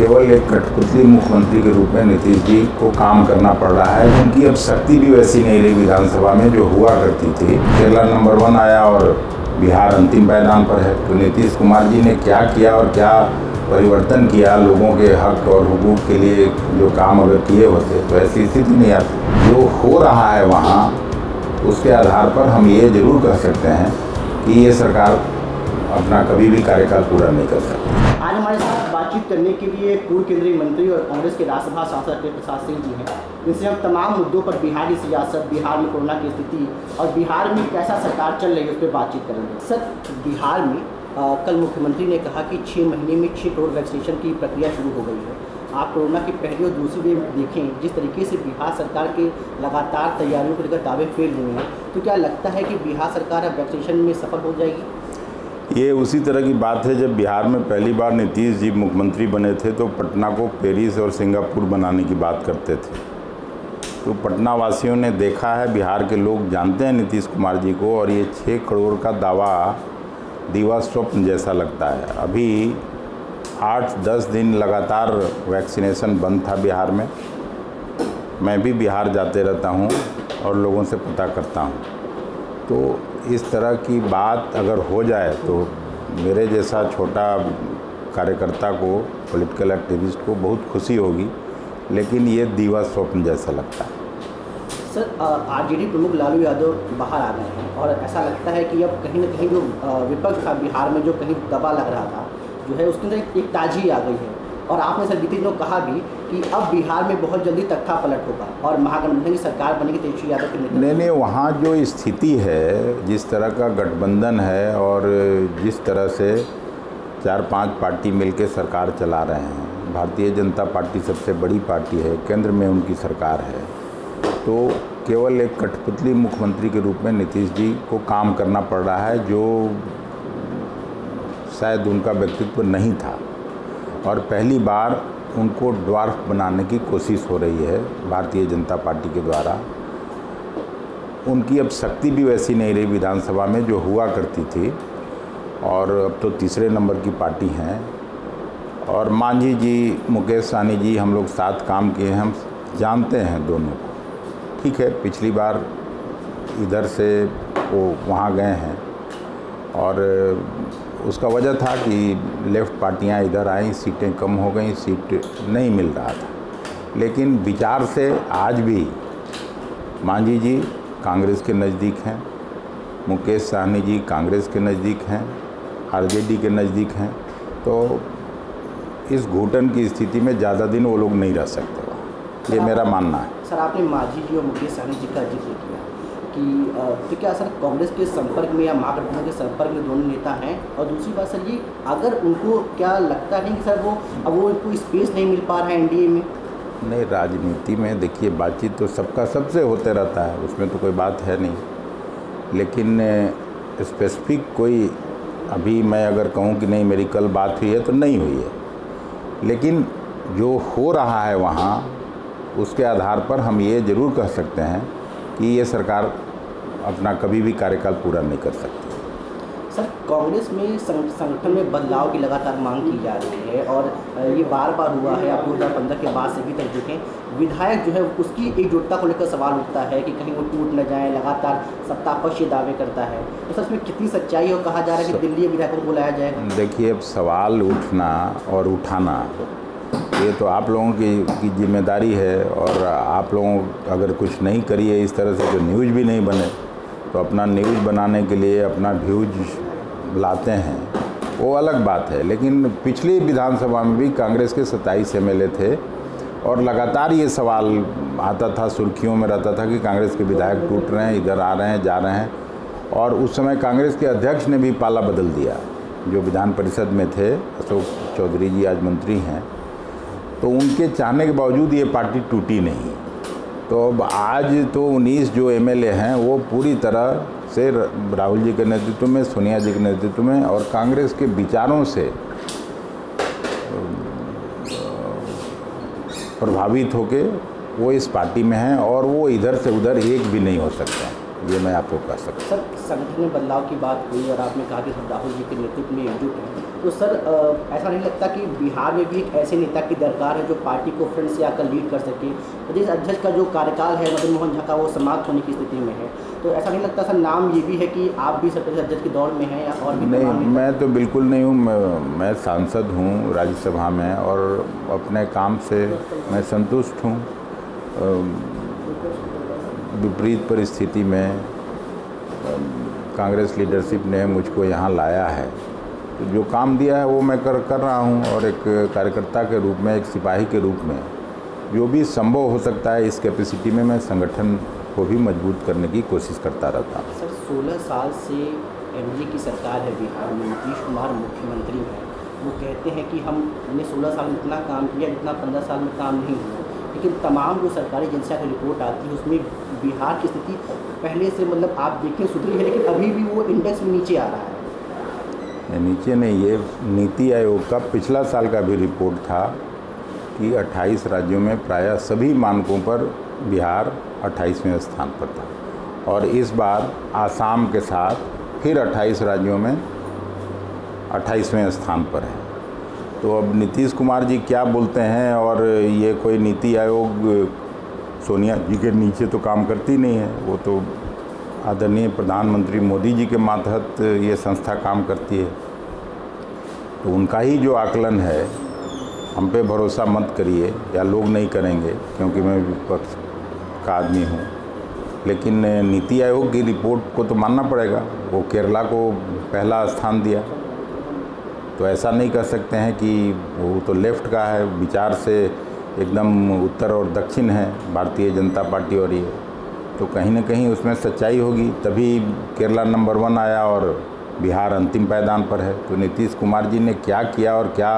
केवल एक कठपुतली मुख्यमंत्री के रूप में नीतीश जी को काम करना पड़ रहा है। उनकी अब शक्ति भी वैसी नहीं रही विधानसभा में जो हुआ करती थी। केरला नंबर 1 आया और बिहार अंतिम पायदान पर है। तो नीतीश कुमार जी ने क्या किया और क्या परिवर्तन किया लोगों के हक और हुकूक के लिए, जो काम अगर किए होते तो ऐसी स्थिति नहीं आती। जो हो रहा है वहाँ, उसके आधार पर हम ये जरूर कह सकते हैं कि ये सरकार अपना कभी भी कार्यकाल पूरा नहीं कर सकती। आज हमारे साथ बातचीत करने के लिए पूर्व केंद्रीय मंत्री और कांग्रेस के राज्यसभा सांसद प्रसाद सिंह जी हैं, जिनसे हम तमाम मुद्दों पर बिहार की सियासत, बिहार में कोरोना की स्थिति और बिहार में कैसा सरकार चल रही है उस पर बातचीत करेंगे। सर, बिहार में कल मुख्यमंत्री ने कहा कि 6 महीने में 6 करोड़ वैक्सीनेशन की प्रक्रिया शुरू हो गई है। आप कोरोना की पहली और दूसरी वेव देखें, जिस तरीके से बिहार सरकार के लगातार तैयारियों को लेकर दावे फेल हुए हैं, तो क्या लगता है कि बिहार सरकार अब वैक्सीनेशन में सफल हो जाएगी? ये उसी तरह की बात है जब बिहार में पहली बार नीतीश जी मुख्यमंत्री बने थे तो पटना को पेरिस और सिंगापुर बनाने की बात करते थे। तो पटना वासियों ने देखा है, बिहार के लोग जानते हैं नीतीश कुमार जी को, और ये 6 करोड़ का दावा दीवा स्वप्न जैसा लगता है। अभी 8-10 दिन लगातार वैक्सीनेशन बंद था बिहार में। मैं भी बिहार जाते रहता हूँ और लोगों से पता करता हूँ। तो इस तरह की बात अगर हो जाए तो मेरे जैसा छोटा कार्यकर्ता को, पॉलिटिकल एक्टिविस्ट को बहुत खुशी होगी, लेकिन ये दीवा स्वप्न जैसा लगता है। सर, आरजेडी प्रमुख लालू यादव बाहर आ गए हैं और ऐसा लगता है कि अब कहीं ना कहीं जो विपक्ष था बिहार में, जो कहीं दबा लग रहा था, जो है उसके अंदर एक ताजगी आ गई है। और आपने सर बीते दिनों कहा भी कि अब बिहार में बहुत जल्दी तख्ता पलट होगा और महागठबंधन की सरकार बनेगी तेजस्वी यादव के नेतृत्व में। नहीं, वहाँ जो स्थिति है, जिस तरह का गठबंधन है और जिस तरह से 4-5 पार्टी मिलकर सरकार चला रहे हैं, भारतीय जनता पार्टी सबसे बड़ी पार्टी है, केंद्र में उनकी सरकार है, तो केवल एक कठपुतली मुख्यमंत्री के रूप में नीतीश जी को काम करना पड़ रहा है, जो शायद उनका व्यक्तित्व नहीं था। और पहली बार उनको ड्वार्फ बनाने की कोशिश हो रही है भारतीय जनता पार्टी के द्वारा। उनकी अब शक्ति भी वैसी नहीं रही विधानसभा में जो हुआ करती थी, और अब तो तीसरे नंबर की पार्टी हैं। और मांझी जी, मुकेश सहनी जी, हम लोग साथ काम किए हैं, हम जानते हैं दोनों को। ठीक है, पिछली बार इधर से वो वहाँ गए हैं और उसका वजह था कि लेफ़्ट पार्टियाँ इधर आईं, सीटें कम हो गई, सीट नहीं मिल रहा था। लेकिन विचार से आज भी मांझी जी कांग्रेस के नज़दीक हैं, मुकेश सहनी जी कांग्रेस के नज़दीक हैं, आरजेडी के नज़दीक हैं। तो इस घुटन की स्थिति में ज़्यादा दिन वो लोग नहीं रह सकते, ये मेरा मानना है। सर, आपने मांझी जी और मुकेश सहनी जी का जिक्र किया कि तो क्या सर कांग्रेस के संपर्क में या महागठबंधन के संपर्क में दोनों नेता हैं? और दूसरी बात सर, ये अगर उनको क्या लगता नहीं कि सर वो उनको स्पेस नहीं मिल पा रहा है एनडीए में? नहीं, राजनीति में देखिए बातचीत तो सबका सबसे होते रहता है, उसमें तो कोई बात है नहीं। लेकिन स्पेसिफिक कोई अभी मैं अगर कहूँ कि नहीं मेरी कल बात हुई है तो नहीं हुई है। लेकिन जो हो रहा है वहाँ, उसके आधार पर हम ये जरूर कह सकते हैं कि ये सरकार अपना कभी भी कार्यकाल पूरा नहीं कर सकती। सर, कांग्रेस में संगठन में बदलाव की लगातार मांग की जा रही है और ये बार बार हुआ है। आप 2015 के बाद से भी तक देखें, विधायक जो है उसकी एकजुटता को लेकर सवाल उठता है कि कहीं वो टूट न जाए, लगातार सत्ता पक्ष ये दावे करता है। तो सर, इसमें कितनी सच्चाई है और कहा जा रहा है कि दिल्ली विधायकों को बुलाया जाएगा? देखिए, अब सवाल उठना और उठाना ये तो आप लोगों की जिम्मेदारी है, और आप लोगों अगर कुछ नहीं करिए इस तरह से, तो न्यूज़ भी नहीं बने। तो अपना न्यूज़ बनाने के लिए अपना व्यूज लाते हैं, वो अलग बात है। लेकिन पिछली विधानसभा में भी कांग्रेस के 27 एमएलए थे और लगातार ये सवाल आता था, सुर्खियों में रहता था कि कांग्रेस के विधायक टूट रहे हैं, इधर आ रहे हैं, जा रहे हैं। और उस समय कांग्रेस के अध्यक्ष ने भी पाला बदल दिया, जो विधान परिषद में थे, अशोक चौधरी जी आज मंत्री हैं। तो उनके चाहने के बावजूद ये पार्टी टूटी नहीं। तो अब आज तो 19 जो एमएलए हैं वो पूरी तरह से राहुल जी के नेतृत्व में, सोनिया जी के नेतृत्व में और कांग्रेस के विचारों से प्रभावित होके वो इस पार्टी में हैं, और वो इधर से उधर एक भी नहीं हो सकते हैं। ये मैं आपको कह सकता हूँ। सर, संगठन में बदलाव की बात हुई और आपने कहा कि सब राहुल जी के नेतृत्व में एकजुट है, तो सर ऐसा नहीं लगता कि बिहार में भी एक ऐसे नेता की दरकार है जो पार्टी को फ्रंट से आकर लीड कर सके? प्रदेश अध्यक्ष का जो कार्यकाल है मदन मोहन झा का, वो समाप्त होने की स्थिति में है, तो ऐसा नहीं लगता सर नाम ये भी है कि आप भी प्रदेश अध्यक्ष के दौर में हैं या और भी? नहीं, मैं तो बिल्कुल नहीं हूँ। मैं सांसद हूँ राज्यसभा में और अपने काम से मैं संतुष्ट हूँ। विपरीत परिस्थिति में कांग्रेस लीडरशिप ने मुझको यहाँ लाया है, तो जो काम दिया है वो मैं कर रहा हूँ और एक कार्यकर्ता के रूप में, एक सिपाही के रूप में जो भी संभव हो सकता है इस कैपेसिटी में मैं संगठन को भी मजबूत करने की कोशिश करता रहता हूँ। सर, 16 साल से एनडीए की सरकार है बिहार में, नीतीश कुमार मुख्यमंत्री हैं, वो कहते हैं कि हमने 16 साल में इतना काम किया जितना 15 साल में काम नहीं हुआ, लेकिन तमाम जो सरकारी एजेंसियों की रिपोर्ट आती है उसमें बिहार की स्थिति पहले से मतलब आप देखें सुधरी है, लेकिन अभी भी वो इंडेक्स में नीचे आ रहा है। नीचे नहीं, ये नीति आयोग का पिछला साल का भी रिपोर्ट था कि 28 राज्यों में प्रायः सभी मानकों पर बिहार 28वें स्थान पर था और इस बार आसाम के साथ फिर 28 राज्यों में 28वें स्थान पर है। तो अब नीतीश कुमार जी क्या बोलते हैं, और ये कोई नीति आयोग सोनिया जी के नीचे तो काम करती नहीं है, वो तो आदरणीय प्रधानमंत्री मोदी जी के मातहत ये संस्था काम करती है, तो उनका ही जो आकलन है, हम पे भरोसा मत करिए या लोग नहीं करेंगे क्योंकि मैं विपक्ष का आदमी हूँ, लेकिन नीति आयोग की रिपोर्ट को तो मानना पड़ेगा। वो केरला को पहला स्थान दिया, तो ऐसा नहीं कह सकते हैं कि वो तो लेफ्ट का है, विचार से एकदम उत्तर और दक्षिण है भारतीय जनता पार्टी, और ये तो कहीं ना कहीं उसमें सच्चाई होगी, तभी केरला नंबर 1 आया और बिहार अंतिम पायदान पर है। तो नीतीश कुमार जी ने क्या किया और क्या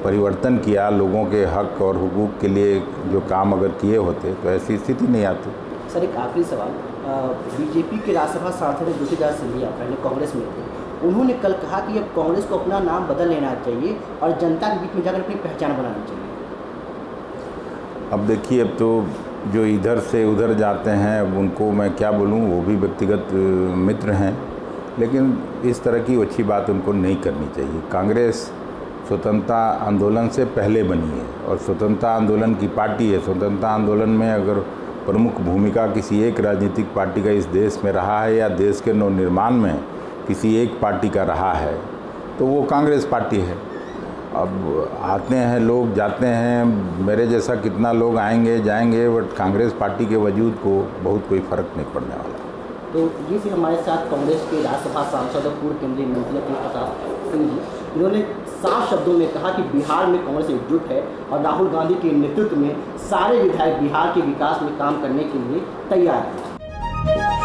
परिवर्तन किया, लोगों के हक और हुकूक के लिए जो काम अगर किए होते तो ऐसी स्थिति नहीं आती। सर, एक आखिरी सवाल, बीजेपी के राज्यसभा सांसद ज्योतिरादित्य सिंधिया पहले कांग्रेस में थे, उन्होंने कल कहा कि अब कांग्रेस को अपना नाम बदल लेना चाहिए और जनता के बीच में जाकर अपनी पहचान बनानी चाहिए। अब देखिए, अब तो जो इधर से उधर जाते हैं, अब उनको मैं क्या बोलूं, वो भी व्यक्तिगत मित्र हैं, लेकिन इस तरह की अच्छी बात उनको नहीं करनी चाहिए। कांग्रेस स्वतंत्रता आंदोलन से पहले बनी है और स्वतंत्रता आंदोलन की पार्टी है। स्वतंत्रता आंदोलन में अगर प्रमुख भूमिका किसी एक राजनीतिक पार्टी का इस देश में रहा है या देश के नवनिर्माण में किसी एक पार्टी का रहा है तो वो कांग्रेस पार्टी है। अब आते हैं लोग, जाते हैं, मेरे जैसा कितना लोग आएंगे जाएंगे, बट कांग्रेस पार्टी के वजूद को बहुत कोई फ़र्क नहीं पड़ने वाला। तो ये सिर्फ हमारे साथ कांग्रेस के राज्यसभा सांसद और पूर्व केंद्रीय मंत्री प्रताप सिंह जी, इन्होंने साफ शब्दों में कहा कि बिहार में कांग्रेस एकजुट है और राहुल गांधी के नेतृत्व में सारे विधायक बिहार के विकास में काम करने के लिए तैयार हैं।